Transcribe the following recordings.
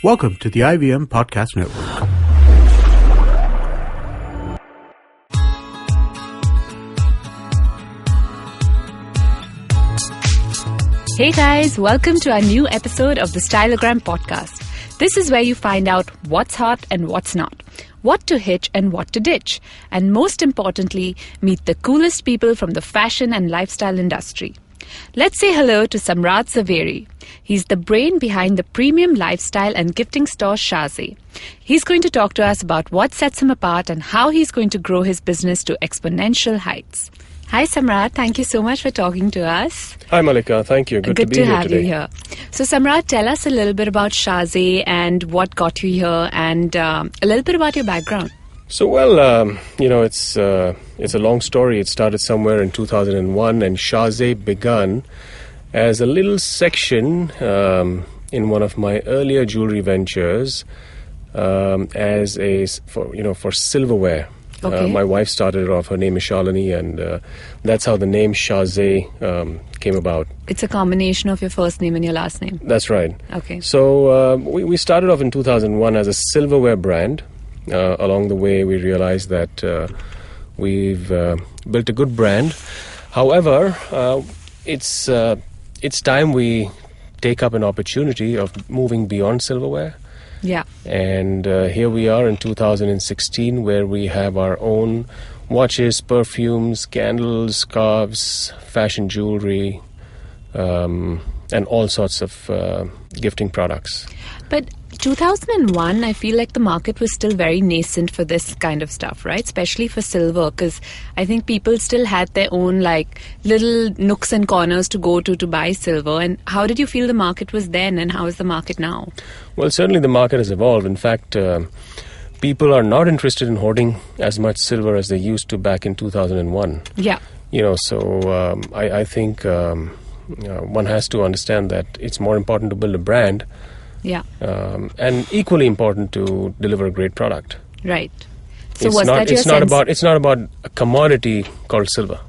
Welcome to the IVM Podcast Network. Hey guys, welcome to our new episode of the Styleogram podcast. This is where you find out what's hot and what's not, what to hitch and what to ditch, and most importantly, meet the coolest people from the fashion and lifestyle industry. Let's say hello to Samrat Zaveri. He's the brain behind the premium lifestyle and gifting store Shaze. He's going to talk to us about what sets him apart and how he's going to grow his business to exponential heights. Hi Samrat, thank you so much for talking to us. Hi Malika, thank you. Good to be here have today. You here. So Samrat, tell us a little bit about Shaze and what got you here and a little bit about your background. So it's a long story. It started somewhere in 2001 and Shaze begun as a little section in one of my earlier jewelry ventures for silverware. Okay. My wife started it off. Her name is Shalini, and that's how the name Shaze came about. It's a combination of your first name and your last name. That's right. Okay. So we started off in 2001 as a silverware brand. Along the way, we realized that we've built a good brand. However, it's time we take up an opportunity of moving beyond silverware. Yeah. And here we are in 2016, where we have our own watches, perfumes, candles, scarves, fashion jewelry, and all sorts of gifting products. But 2001, I feel like the market was still very nascent for this kind of stuff, right? Especially for silver, because I think people still had their own like little nooks and corners to go to buy silver. And how did you feel the market was then, and how is the market now? Well, certainly the market has evolved. In fact, people are not interested in hoarding as much silver as they used to back in 2001. Yeah. So I think one has to understand that it's more important to build a brand. Yeah. And equally important to deliver a great product. Right. So it's not about a commodity called silver.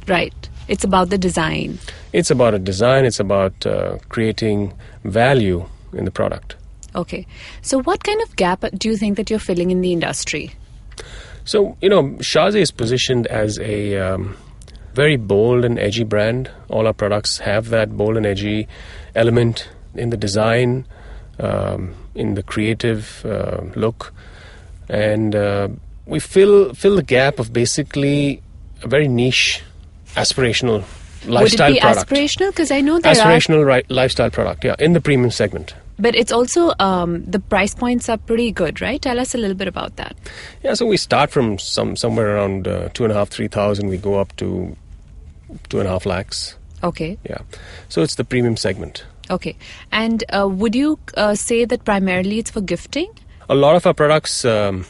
Right. It's about the design. It's about a design. It's about creating value in the product. Okay. So what kind of gap do you think that you're filling in the industry? So, Shaze is positioned as a very bold and edgy brand. All our products have that bold and edgy element in the design, in the creative look. And we fill the gap of basically a very niche, aspirational lifestyle product. Would it be aspirational? Because I know lifestyle product, yeah, in the premium segment. But it's also, the price points are pretty good, right? Tell us a little bit about that. Yeah, so we start from somewhere around 2,500-3,000. We go up to 2.5 lakhs. Okay. Yeah. So it's the premium segment. Okay. And would you say that primarily it's for gifting? A lot of our products are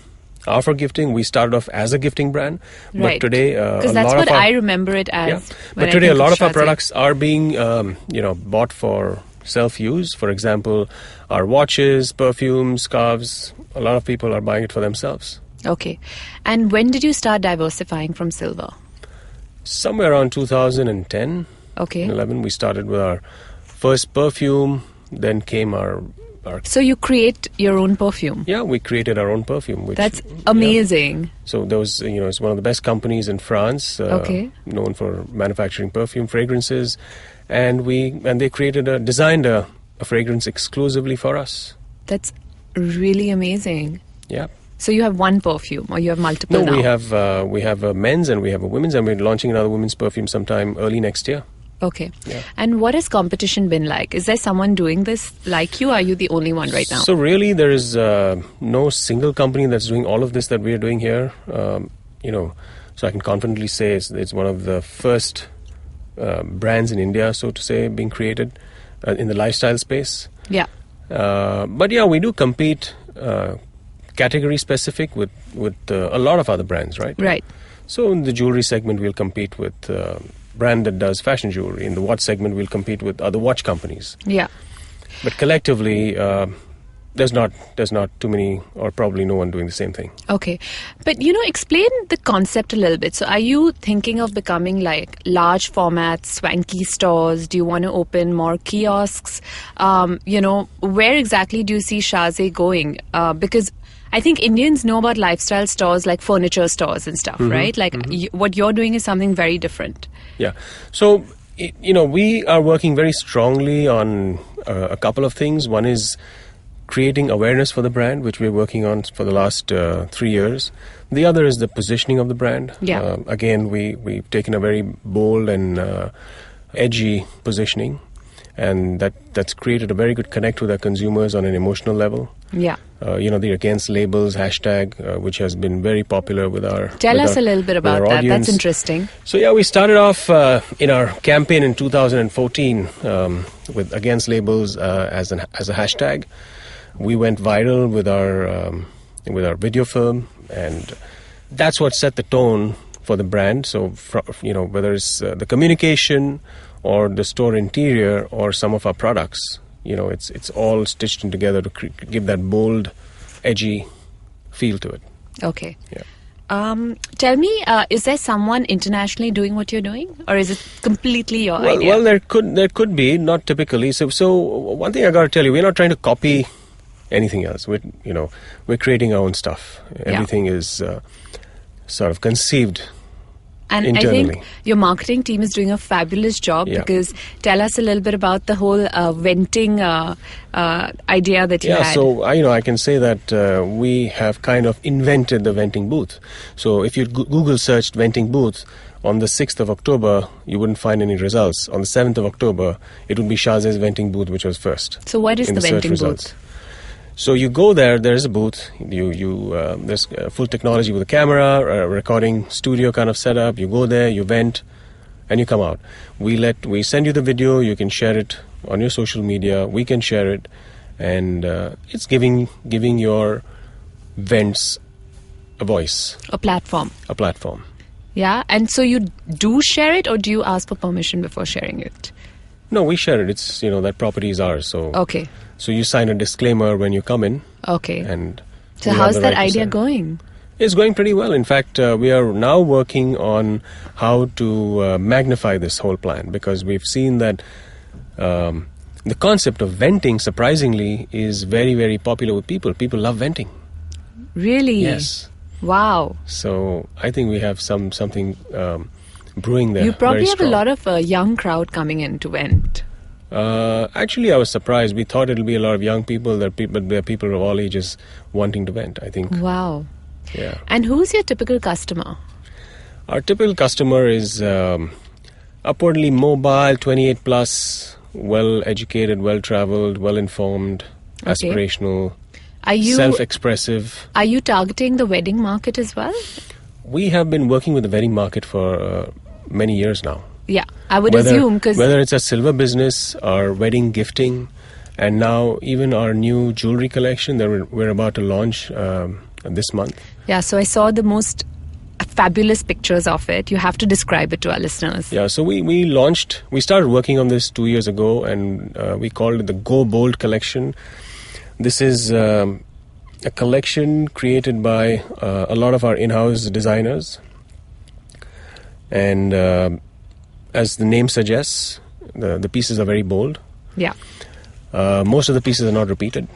for gifting. We started off as a gifting brand. Right. But today, because that's what I remember it as. Yeah. But today, a lot of our products are being, bought for self-use. For example, our watches, perfumes, scarves, a lot of people are buying it for themselves. Okay. And when did you start diversifying from silver? Somewhere around 2010. Okay. 11, we started with our first perfume. Then came our. So you create your own perfume? Yeah, we created our own perfume. That's amazing. Yeah. So there was, it's one of the best companies in France, known for manufacturing perfume fragrances, and they designed a fragrance exclusively for us. That's really amazing. Yeah. So you have one perfume, or you have multiple now? No, we have a men's and we have a women's, and we're launching another women's perfume sometime early next year. Okay. Yeah. And what has competition been like? Is there someone doing this like you? Or are you the only one right now? So really, there is no single company that's doing all of this that we're doing here. So I can confidently say it's one of the first brands in India, so to say, being created in the lifestyle space. Yeah. But yeah, we do compete category specific with a lot of other brands, right? Right. So in the jewelry segment, we'll compete with brand that does fashion jewelry. In the watch segment, we'll compete with other watch companies. Yeah. But collectively, there's not too many, or probably no one doing the same thing. Okay. But, explain the concept a little bit. So are you thinking of becoming like large format, swanky stores? Do you want to open more kiosks? Where exactly do you see Shaze going? Because I think Indians know about lifestyle stores like furniture stores and stuff, right? Like what you're doing is something very different. Yeah. So, we are working very strongly on a couple of things. One is creating awareness for the brand, which we're working on for the last 3 years. The other is the positioning of the brand. Yeah. Again, we've taken a very bold and edgy positioning, and that's created a very good connect with our consumers on an emotional level. Yeah. The Against Labels hashtag, which has been very popular with our Tell us a little bit about that. Audience. That's interesting. So we started off in our campaign in 2014 with Against Labels as a hashtag. We went viral with our video film, and that's what set the tone for the brand. So, whether it's the communication or the store interior or some of our products, it's all stitched in together to give that bold, edgy feel to it. Okay. Yeah. Tell me, is there someone internationally doing what you're doing, or is it completely your idea? Well, there could be, not typically. So one thing I got to tell you, we're not trying to copy anything else. We're creating our own stuff. Everything is sort of conceived and internally. I think your marketing team is doing a fabulous job, because tell us a little bit about the whole venting idea that you had. Yeah, so I can say that we have kind of invented the venting booth. So if you Google searched venting booth on the 6th of October, you wouldn't find any results. On the 7th of October, it would be Shaze's venting booth, which was first. So what is the venting booth? So you go there. There's a booth. There's full technology with a camera, a recording studio kind of setup. You go there, you vent, and you come out. We send you the video. You can share it on your social media. We can share it, and it's giving your vents a voice, a platform. Yeah, and so you do share it, or do you ask for permission before sharing it? No, we share it. It's that property is ours. So okay. So you sign a disclaimer when you come in. Okay. And so how's that idea going? It's going pretty well. In fact, we are now working on how to magnify this whole plan, because we've seen that the concept of venting, surprisingly, is very, very popular with people. People love venting. Really? Yes. Wow. So I think we have something brewing there. You probably have a lot of young crowd coming in to vent. Actually, I was surprised. We thought it'll be a lot of young people, but there are people of all ages wanting to vent, I think. Wow. Yeah. And who's your typical customer? Our typical customer is upwardly mobile, 28 plus, well-educated, well-traveled, well-informed, aspirational, self-expressive. Are you targeting the wedding market as well? We have been working with the wedding market for many years now. Yeah, I would assume, because whether it's a silver business or wedding gifting, and now even our new jewelry collection that we're about to launch this month. Yeah, so I saw the most fabulous pictures of it. You have to describe it to our listeners. Yeah, so we started working on this 2 years ago, and we called it the Go Bold collection. This is a collection created by a lot of our in-house designers, and as the name suggests, the pieces are very bold. Yeah. Most of the pieces are not repeated.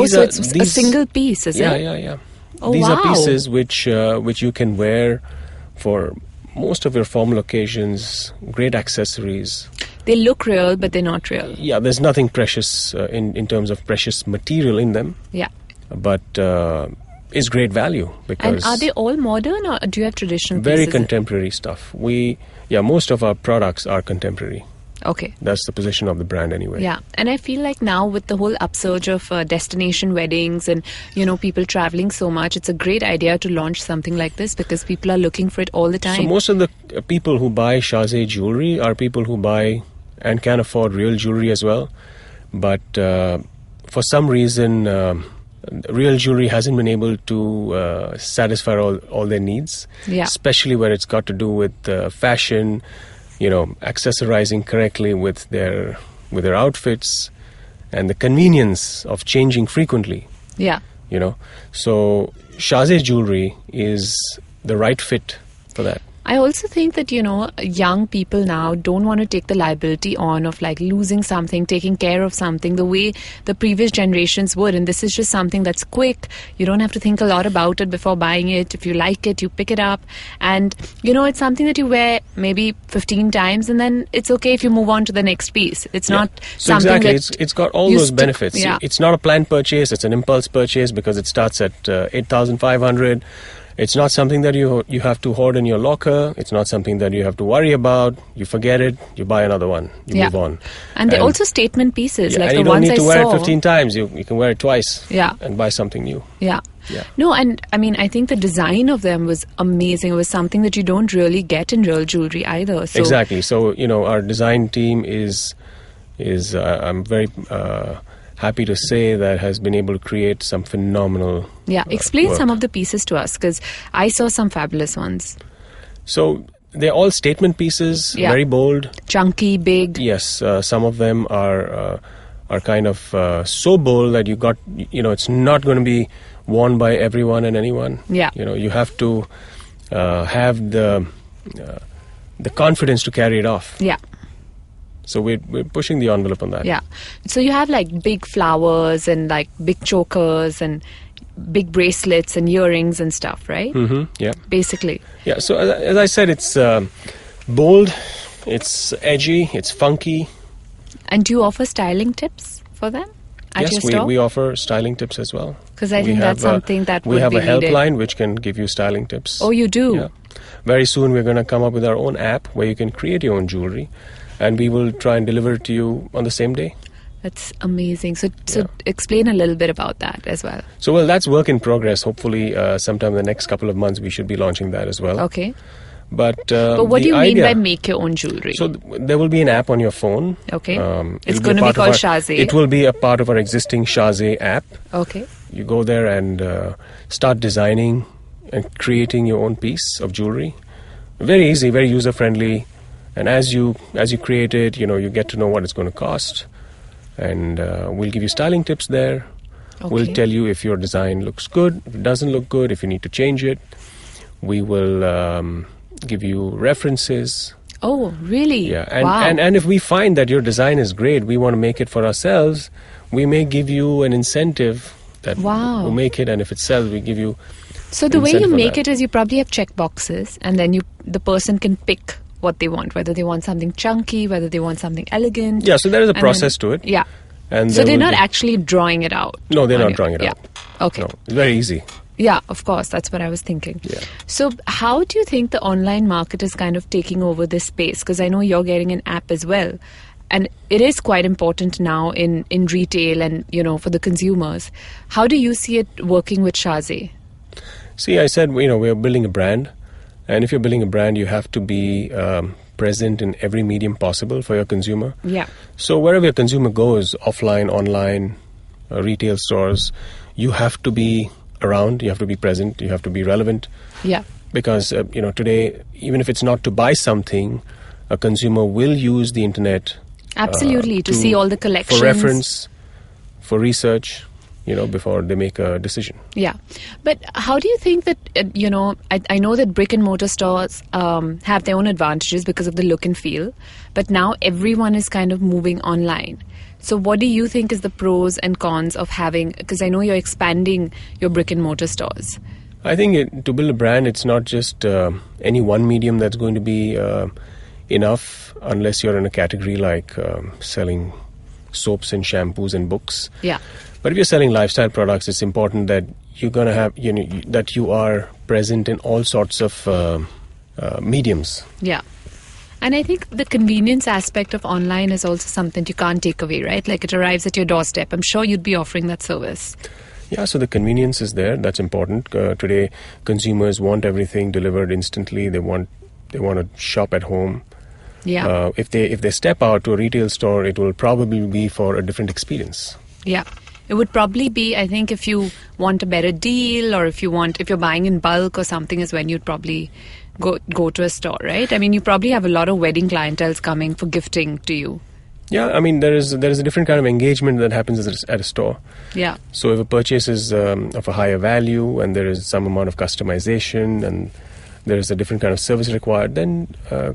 So it's a single piece, is it? Yeah. Oh, these wow. are pieces which you can wear for most of your formal occasions, great accessories. They look real, but they're not real. Yeah, there's nothing precious in terms of precious material in them. Yeah. But it's great value. Because and are they all modern, or do you have traditional pieces? Very contemporary stuff. Most of our products are contemporary. Okay. That's the position of the brand anyway. Yeah. And I feel like now with the whole upsurge of destination weddings and, people traveling so much, it's a great idea to launch something like this, because people are looking for it all the time. So most of the people who buy Shaze jewelry are people who buy and can afford real jewelry as well. But for some reason, real jewelry hasn't been able to satisfy all their needs. Yeah. Especially where it's got to do with fashion, accessorizing correctly with their outfits, and the convenience of changing frequently. Yeah. So Shaze jewelry is the right fit for that. I also think that, young people now don't want to take the liability on of like losing something, taking care of something the way the previous generations would. And this is just something that's quick. You don't have to think a lot about it before buying it. If you like it, you pick it up. And, it's something that you wear maybe 15 times and then it's okay if you move on to the next piece. It's not something that... It's got all those benefits. Yeah. It's not a planned purchase. It's an impulse purchase because it starts at 8,500. It's not something that you have to hoard in your locker. It's not something that you have to worry about. You forget it, you buy another one, you move on. And they're also statement pieces, like and the you ones I saw. don't need to wear it 15 times. You can wear it twice and buy something new. Yeah. Yeah. No, and I mean, I think the design of them was amazing. It was something that you don't really get in real jewelry either. So. Exactly. So, our design team is I'm very happy to say that has been able to create some phenomenal explain work. Some of the pieces to us, because I saw some fabulous ones. So they're all statement pieces, very bold, chunky, big. Yes, some of them are kind of so bold that it's not going to be worn by everyone and anyone. Yeah, you have to have the confidence to carry it off. Yeah. So we're pushing the envelope on that. Yeah. So you have like big flowers and like big chokers and big bracelets and earrings and stuff, right? Mm-hmm. Yeah. Basically. Yeah. So as I said, it's bold, it's edgy, it's funky. And do you offer styling tips for them at your store? Yes, we offer styling tips as well. Because I think that's something that would be needed. We have a helpline needed. which can give you styling tips. Oh, you do? Yeah. Very soon we're going to come up with our own app where you can create your own jewelry. And we will try and deliver it to you on the same day. That's amazing. So explain a little bit about that as well. So, that's work in progress. Hopefully, sometime in the next couple of months, we should be launching that as well. Okay. But what do you mean by make your own jewelry? So there will be an app on your phone. Okay. It's going to be called Shaze. It will be a part of our existing Shaze app. Okay. You go there and start designing and creating your own piece of jewelry. Very easy, very user-friendly. And as you create it, you get to know what it's going to cost. And we'll give you styling tips there. Okay. We'll tell you if your design looks good, if it doesn't look good, if you need to change it. We will give you references. Oh, really? Yeah. And, wow. and if we find that your design is great, we want to make it for ourselves, we may give you an incentive that will make it. And if it sells, we give you So the way you make it is you probably have check boxes and then the person can pick what they want, whether they want something chunky, whether they want something elegant. Yeah, so there is a process to it. Yeah. And so they're not actually drawing it out. No, they're not drawing it out. Okay. No, it's very easy. Yeah, of course. That's what I was thinking. Yeah. So how do you think the online market is kind of taking over this space? Because I know you're getting an app as well. And it is quite important now in retail and, for the consumers. How do you see it working with Shaze? See, I said, we're building a brand. And if you're building a brand, you have to be present in every medium possible for your consumer. Yeah. So wherever your consumer goes, offline, online, retail stores, you have to be around, you have to be present, you have to be relevant. Yeah. Because, today, even if it's not to buy something, a consumer will use the internet. Absolutely, to see all the collections. For reference, for research. Before they make a decision. Yeah. But how do you think that, I know that brick and mortar stores have their own advantages because of the look and feel, but now everyone is kind of moving online. So what do you think is the pros and cons of having, because I know you're expanding your brick and mortar stores. I think to build a brand, it's not just any one medium that's going to be enough unless you're in a category like selling soaps and shampoos and books. Yeah. But if you're selling lifestyle products, it's important that you're going to have, that you are present in all sorts of mediums. Yeah. And I think the convenience aspect of online is also something you can't take away, right? Like it arrives at your doorstep. I'm sure you'd be offering that service. Yeah, so the convenience is there. That's important. Today, consumers want everything delivered instantly. They want to shop at home. Yeah. If they step out to a retail store, it will probably be for a different experience. Yeah. It would probably be, I think, if you want a better deal or if you're buying in bulk or something is when you'd probably go to a store, right? I mean, you probably have a lot of wedding clienteles coming for gifting to you. Yeah, I mean, there is a different kind of engagement that happens at a store. Yeah. So if a purchase is of a higher value and there is some amount of customization and there is a different kind of service required, then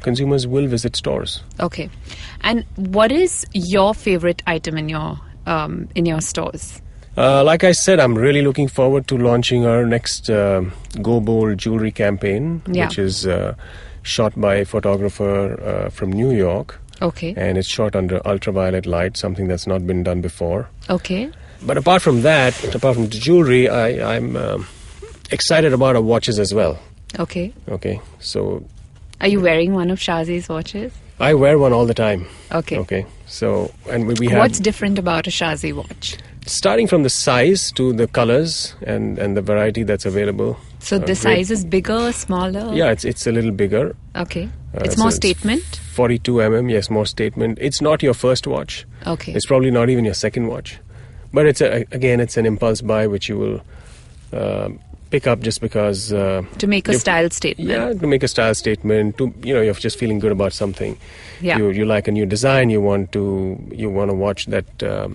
consumers will visit stores. Okay. And what is your favorite item in your stores? Like I said, I'm really looking forward to launching our next Go Bold jewelry campaign, which is shot by a photographer from New York. Okay. And it's shot under ultraviolet light, something that's not been done before. Okay. But apart from that, apart from the jewelry, I'm excited about our watches as well. Okay. Okay. So, are you wearing one of Shaze's watches? I wear one all the time. Okay. Okay. So, and we have... What's different about a Shaze watch? Starting from the size to the colors and the variety that's available. So the size is bigger, smaller? Yeah, it's a little bigger. Okay. It's more statement? 42 mm, yes, more statement. It's not your first watch. Okay. It's probably not even your second watch. But it's an impulse buy which you will pick up just because... to make a style statement. Yeah, to make a style statement. You're just feeling good about something. Yeah. You like a new design. You want to watch that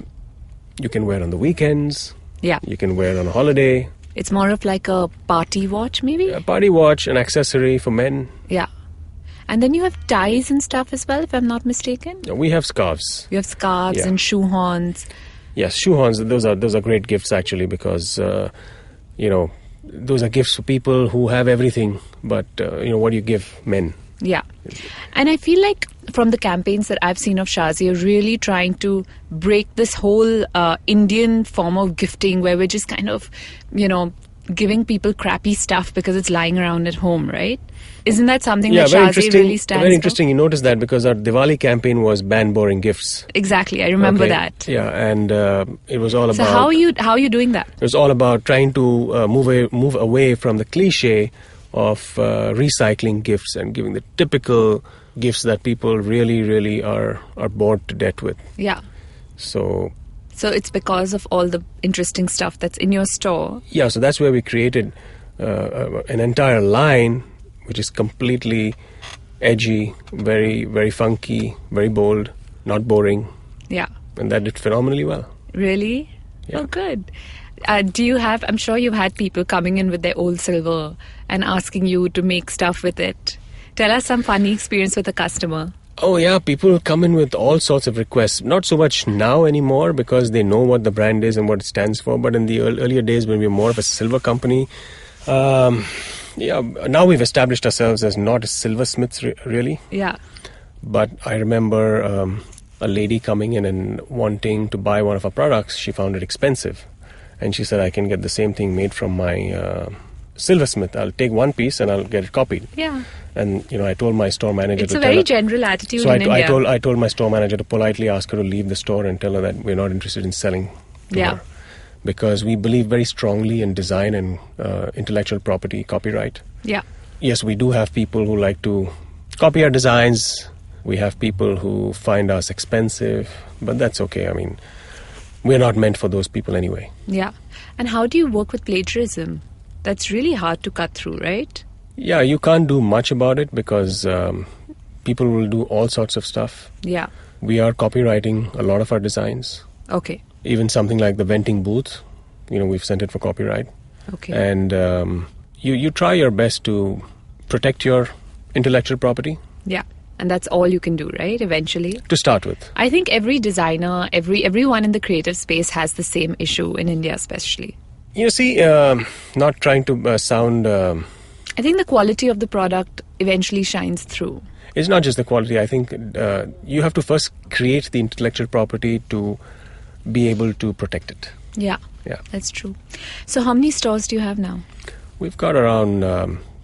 you can wear on the weekends. Yeah. You can wear on a holiday. It's more of like a party watch, maybe? A party watch, an accessory for men. Yeah. And then you have ties and stuff as well, if I'm not mistaken? We have scarves. You have scarves and shoe horns. Yes, shoe horns, those are great gifts actually because, those are gifts for people who have everything, but, what do you give men? Yeah. And I feel like from the campaigns that I've seen of Shaze, you're really trying to break this whole Indian form of gifting where we're just kind of, giving people crappy stuff because it's lying around at home, right? Isn't that something that Shaze really stands Very interesting. You noticed that because our Diwali campaign was ban boring gifts. Exactly. I remember that. Yeah, and it was all about... So how are you doing that? It was all about trying to move away from the cliche of recycling gifts and giving the typical gifts that people really, really are bored to death with. Yeah. So it's because of all the interesting stuff that's in your store. Yeah, so that's where we created an entire line which is completely edgy, very, very funky, very bold, not boring. Yeah. And that did phenomenally well. Really? Yeah. Oh, good. I'm sure you've had people coming in with their old silver and asking you to make stuff with it. Tell us some funny experience with a customer. Oh yeah, people come in with all sorts of requests. Not so much now anymore because they know what the brand is and what it stands for. But in the earlier days when we were more of a silver company, now we've established ourselves as not a silversmiths really. Yeah. But I remember a lady coming in and wanting to buy one of our products. She found it expensive. And she said, I can get the same thing made from my silversmith. I'll take one piece and I'll get it copied. Yeah. And, I told my store manager it's a very general attitude in India. I told my store manager to politely ask her to leave the store and tell her that we're not interested in selling to her. Because we believe very strongly in design and intellectual property, copyright. Yeah. Yes, we do have people who like to copy our designs. We have people who find us expensive, but that's okay. I mean, we're not meant for those people anyway. Yeah. And how do you work with plagiarism? That's really hard to cut through, right? Yeah, you can't do much about it because people will do all sorts of stuff. Yeah. We are copywriting a lot of our designs. Okay. Even something like the venting booth, we've sent it for copyright. Okay. And you try your best to protect your intellectual property. Yeah. And that's all you can do, right? Eventually. To start with. I think every designer, everyone in the creative space has the same issue in India especially. You see, not trying to sound... I think the quality of the product eventually shines through. It's not just the quality. I think you have to first create the intellectual property to be able to protect it. Yeah. Yeah. That's true. So how many stores do you have now? We've got around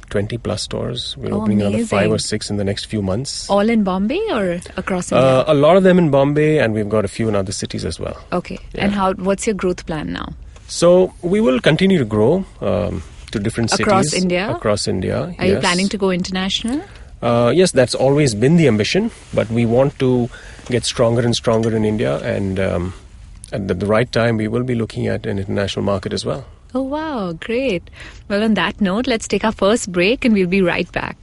20 plus stores. We're opening another 5 or 6 in the next few months. All in Bombay or across India? A lot of them in Bombay, and we've got a few in other cities as well. Okay. Yeah. And what's your growth plan now? So we will continue to grow to different cities. Across India? Across India, Are you planning to go international? Yes, that's always been the ambition, but we want to get stronger and stronger in India, and at the right time we will be looking at an international market as well. Oh wow, great. Well, on that note, let's take our first break and we'll be right back.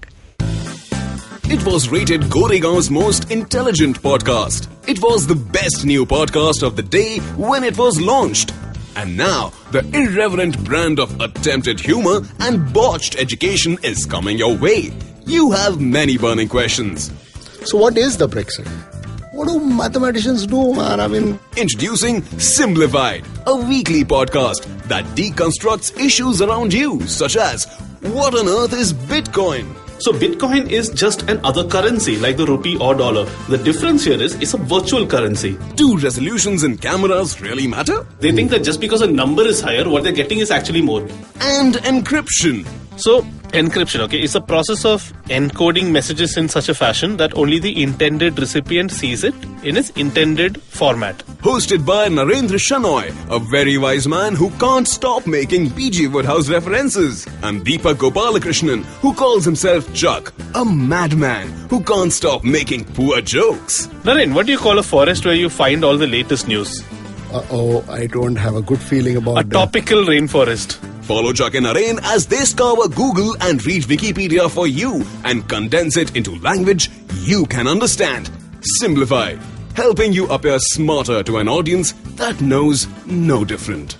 It was rated Goregaon's most intelligent podcast. It was the best new podcast of the day when it was launched. And now, the irreverent brand of attempted humor and botched education is coming your way. You have many burning questions. So what is the Brexit? What do mathematicians do, man? Introducing Simplified, a weekly podcast that deconstructs issues around you, such as, what on earth is Bitcoin? So Bitcoin is just another currency like the rupee or dollar. The difference here is it's a virtual currency. Do resolutions in cameras really matter? They think that just because a number is higher, what they're getting is actually more. And encryption. So encryption, okay, is a process of encoding messages in such a fashion that only the intended recipient sees it in its intended format. Hosted by Narendra Shanoy, a very wise man who can't stop making B.G. Woodhouse references. And Deepak Gopalakrishnan, who calls himself Chuck, a madman who can't stop making poor jokes. Naren, what do you call a forest where you find all the latest news? I don't have a good feeling about A topical rainforest. Follow Chuck and Naren as they scour Google and read Wikipedia for you and condense it into language you can understand. Simplify, helping you appear smarter to an audience that knows no different.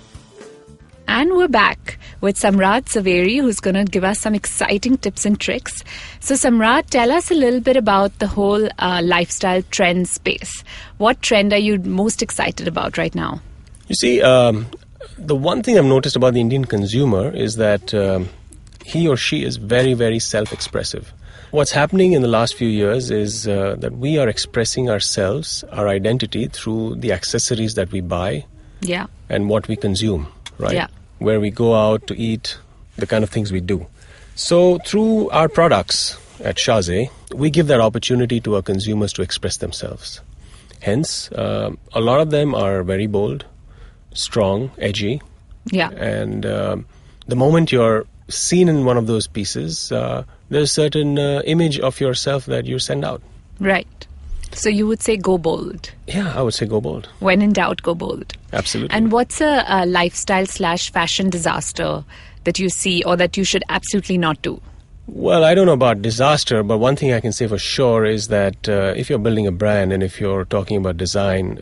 And we're back with Samrat Zaveri, who's going to give us some exciting tips and tricks. So Samrat, tell us a little bit about the whole lifestyle trend space. What trend are you most excited about right now? You see, the one thing I've noticed about the Indian consumer is that he or she is very, very self-expressive. What's happening in the last few years is that we are expressing ourselves, our identity, through the accessories that we buy and what we consume, right? Yeah. Where we go out to eat, the kind of things we do. So through our products at Shaze, we give that opportunity to our consumers to express themselves. Hence, a lot of them are very bold, strong, edgy. Yeah. And the moment you're seen in one of those pieces, there's a certain image of yourself that you send out. Right. So you would say go bold. Yeah, I would say go bold. When in doubt, go bold. Absolutely. And what's a lifestyle/fashion disaster that you see or that you should absolutely not do? Well, I don't know about disaster, but one thing I can say for sure is that if you're building a brand and if you're talking about design,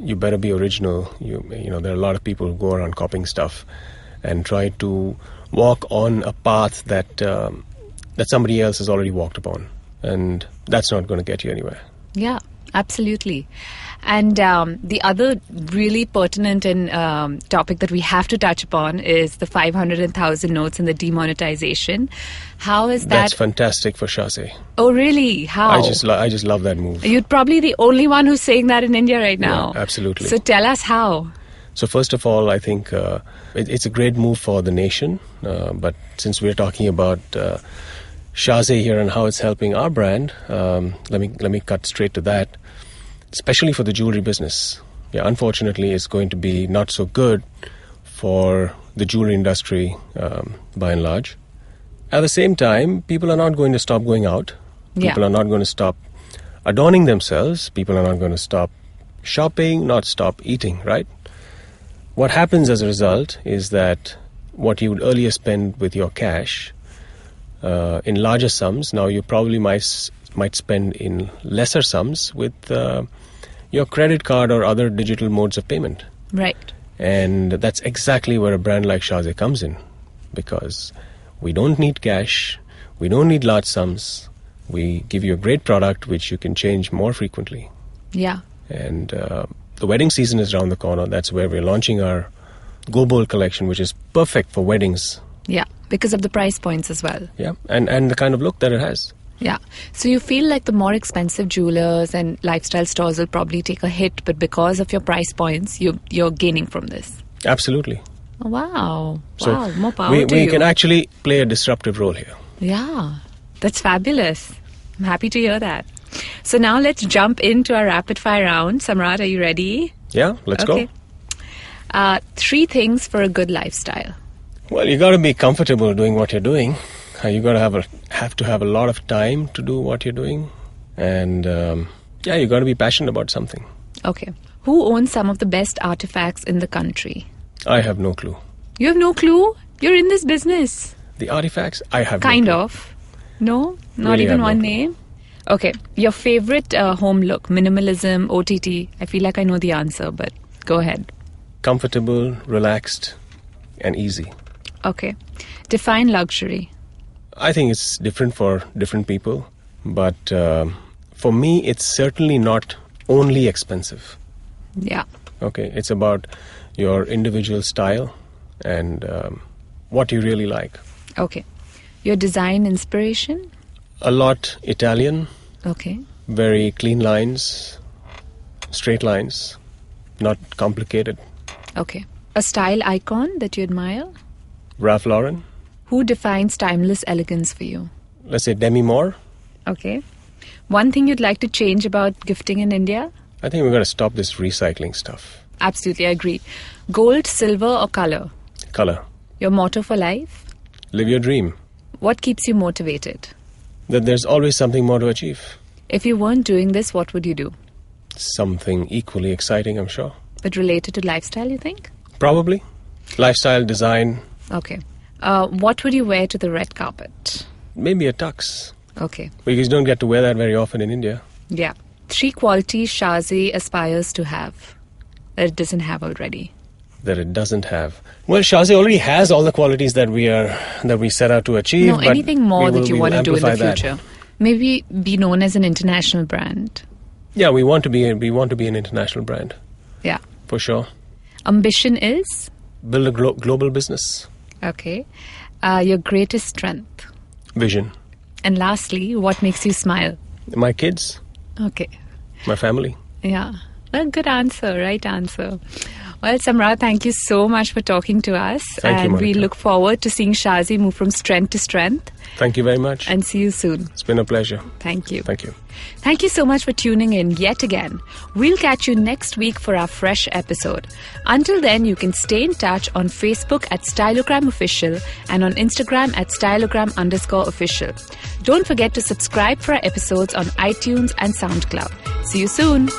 you better be original. You know, there are a lot of people who go around copying stuff and try to walk on a path that that somebody else has already walked upon, and that's not going to get you anywhere. Yeah, absolutely. And the other really pertinent and topic that we have to touch upon is the 500 and 1,000 notes and the demonetization. How is that? That's fantastic for Shaze. Oh, really? How? I just love that move. You're probably the only one who's saying that in India right now. Yeah, absolutely. So tell us how. So first of all, I think it's a great move for the nation. But since we're talking about Shaze here and how it's helping our brand, let me cut straight to that. Especially for the jewelry business. Yeah, unfortunately, it's going to be not so good for the jewelry industry by and large. At the same time, people are not going to stop going out. People are not going to stop adorning themselves. People are not going to stop shopping, not stop eating, right? What happens as a result is that what you would earlier spend with your cash in larger sums, now you probably might spend in lesser sums with your credit card or other digital modes of payment. Right. And that's exactly where a brand like Shaze comes in, because we don't need cash, we don't need large sums, we give you a great product which you can change more frequently. Yeah. And the wedding season is around the corner. That's where we're launching our Go Bold collection, which is perfect for weddings. Yeah, because of the price points as well. Yeah, and the kind of look that it has. Yeah. So you feel like the more expensive jewelers and lifestyle stores will probably take a hit, but because of your price points, you're gaining from this. Absolutely. Oh, wow. So wow, more power we to you. can actually play a disruptive role here. Yeah, that's fabulous. I'm happy to hear that. So now let's jump into our rapid fire round. Samrat, are you ready? Yeah, let's go. 3 things for a good lifestyle. Well, you got to be comfortable doing what you're doing. You got to have a lot of time to do what you're doing, and you got to be passionate about something. Okay. Who owns some of the best artifacts in the country? I have no clue. You have no clue? You're in this business. The artifacts, I have Kind no clue. of. No? Not Really even have one no name? Okay. Your favorite home look, minimalism, OTT. I feel like I know the answer, but go ahead. Comfortable, relaxed, and easy. Okay. Define luxury. I think it's different for different people, but for me, it's certainly not only expensive. Yeah. Okay, it's about your individual style and what you really like. Okay. Your design inspiration? A lot Italian, Okay. very clean lines, straight lines, not complicated. Okay. A style icon that you admire? Ralph Lauren, Who defines timeless elegance for you? let's say Demi Moore. Okay. One thing you'd like to change about gifting in India? I think we're going to stop this recycling stuff. Absolutely, I agree. Gold, silver, or color? Color. Your motto for life? Live your dream. What keeps you motivated? That there's always something more to achieve. If you weren't doing this, what would you do? Something equally exciting, I'm sure. But related to lifestyle, you think? Probably. Lifestyle, design, Okay. What would you wear to the red carpet? maybe a tux. Okay. Because you don't get to wear that very often in India. Yeah. 3 qualities Shaze aspires to have that it doesn't have already. That it doesn't have. Well, Shaze already has all the qualities that we set out to achieve. No, but anything more we that will- you we want will to do in the amplify that. future. Maybe be known as an international brand. Yeah, we want to be an international brand Yeah. for sure. Ambition is? Build a global business. Okay. Your greatest strength. Vision. And lastly, what makes you smile? My kids, Okay. my family. Yeah. Well, good answer. Right answer. Well, Samrat, thank you so much for talking to us. Thank you, and we Monica. look forward to seeing Shaze move from strength to strength. Thank you very much. And see you soon. It's been a pleasure. Thank you. Thank you. Thank you so much for tuning in yet again. We'll catch you next week for our fresh episode. Until then, you can stay in touch on Facebook at Styleogram Official and on Instagram at Styleogram_official. Don't forget to subscribe for our episodes on iTunes and SoundCloud. See you soon.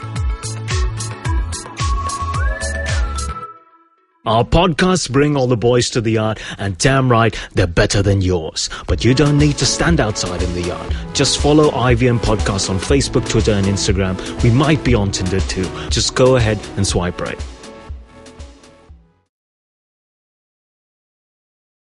Our podcasts bring all the boys to the yard, and damn right, they're better than yours. But you don't need to stand outside in the yard. Just follow IVM Podcasts on Facebook, Twitter, and Instagram. We might be on Tinder too. Just go ahead and swipe right.